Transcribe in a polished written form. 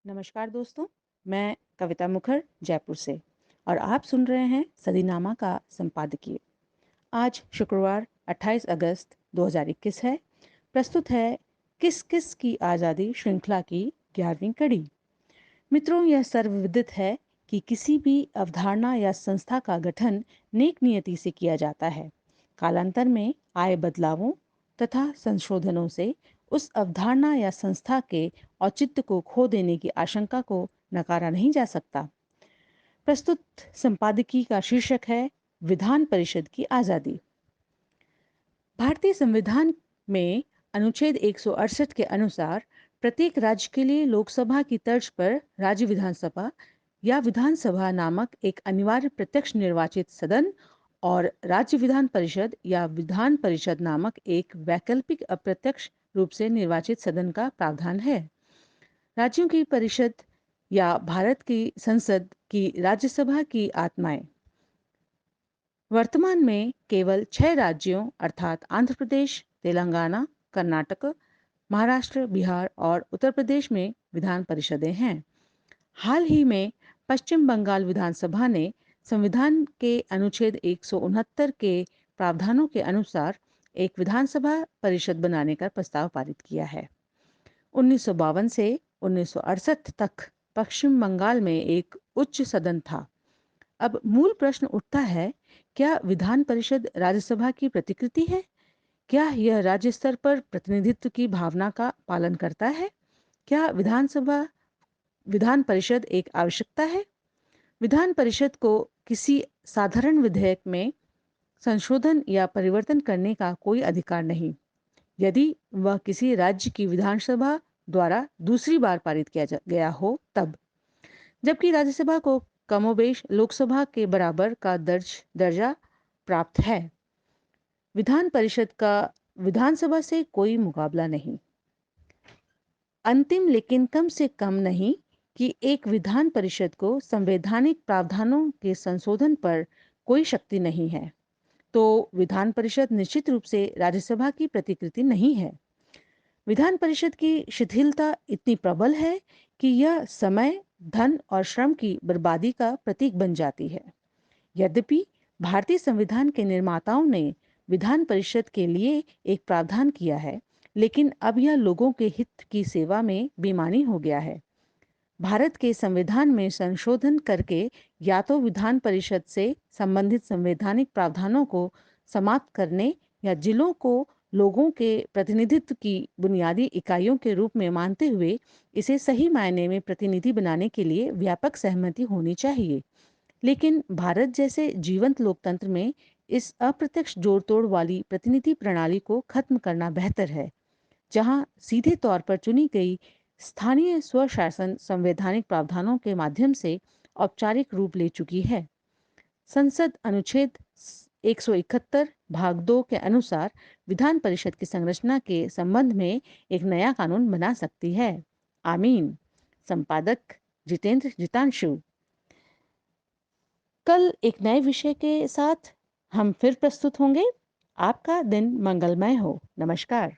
नमस्कार दोस्तों, मैं कविता मुखर जयपुर से और आप सुन रहे हैं सदीनामा का संपादकीय। आज शुक्रवार 28 अगस्त 2021 है। प्रस्तुत है किस किस की आज़ादी श्रृंखला की 11वीं कड़ी। मित्रों, यह सर्वविदित है कि किसी भी अवधारणा या संस्था का गठन नेक नियति से किया जाता है। कालांतर में आए बदलावों तथा संशोधनों से उस अवधारणा या संस्था के औचित्य को खो देने की आशंका को नकारा नहीं जा सकता। प्रस्तुत संपादकीय का शीर्षक है विधान परिषद की आज़ादी। भारतीय संविधान में अनुच्छेद 168 के अनुसार प्रत्येक राज्य के लिए लोकसभा की तर्ज पर राज्य विधानसभा या विधानसभा नामक एक अनिवार्य प्रत्यक्ष निर्वाचित सदन और राज्य विधान परिषद या विधान परिषद नामक एक वैकल्पिक अप्रत्यक्ष रूप से निर्वाचित सदन का प्रावधान है। राज्यों की परिषद या भारत की संसद की राज्यसभा की आत्माएं वर्तमान में केवल 6 राज्यों अर्थात आंध्र प्रदेश, तेलंगाना, कर्नाटक, महाराष्ट्र, बिहार और उत्तर प्रदेश में विधान परिषदें हैं। हाल ही में पश्चिम बंगाल विधानसभा ने संविधान के अनुच्छेद 169 के प्रावधानों के अनुसार एक विधानसभा परिषद बनाने का प्रस्ताव पारित किया है। 1952 से 1968 तक पश्चिम बंगाल में एक उच्च सदन था। अब मूल प्रश्न उठता है, क्या विधान परिषद राज्यसभा की प्रतिकृति है? क्या यह राज्य स्तर पर प्रतिनिधित्व की भावना का पालन करता है? क्या विधान परिषद एक आवश्यकता है? विधान परिषद को किसी साधारण विधेयक में संशोधन या परिवर्तन करने का कोई अधिकार नहीं, यदि वह किसी राज्य की विधानसभा द्वारा दूसरी बार पारित किया गया हो तब। जबकि राज्यसभा को कमोबेश लोकसभा के बराबर का दर्जा प्राप्त है। विधान परिषद का विधानसभा से कोई मुकाबला नहीं। अंतिम लेकिन कम से कम नहीं कि एक विधान परिषद को संवैधानिक प्रावधानों के संशोधन पर कोई शक्ति नहीं है, तो विधान परिषद निश्चित रूप से राज्यसभा की प्रतिकृति नहीं है। विधान परिषद की शिथिलता इतनी प्रबल है कि यह समय, धन और श्रम की बर्बादी का प्रतीक बन जाती है। यद्यपि भारतीय संविधान के निर्माताओं ने विधान परिषद के लिए एक प्रावधान किया है, लेकिन अब यह लोगों के हित की सेवा में बेईमानी हो गया है। भारत के संविधान में संशोधन करके या तो विधान परिषद से संबंधित संवैधानिक प्रावधानों को समाप्त करने या जिलों को लोगों के प्रतिनिधित्व की बुनियादी इकाइयों के रूप में मानते हुए इसे सही मायने में प्रतिनिधि बनाने के लिए व्यापक सहमति होनी चाहिए। लेकिन भारत जैसे जीवंत लोकतंत्र में इस अप्रत्यक्ष जोड़ तोड़ वाली प्रतिनिधि प्रणाली को खत्म करना बेहतर है, जहां सीधे तौर पर चुनी गई स्थानीय स्वशासन संवैधानिक प्रावधानों के माध्यम से औपचारिक रूप ले चुकी है। संसद अनुच्छेद 171 भाग 2 के अनुसार विधान परिषद की संरचना के संबंध में एक नया कानून बना सकती है। आमीन। संपादक जितेंद्र जितांशु। कल एक नए विषय के साथ हम फिर प्रस्तुत होंगे। आपका दिन मंगलमय हो। नमस्कार।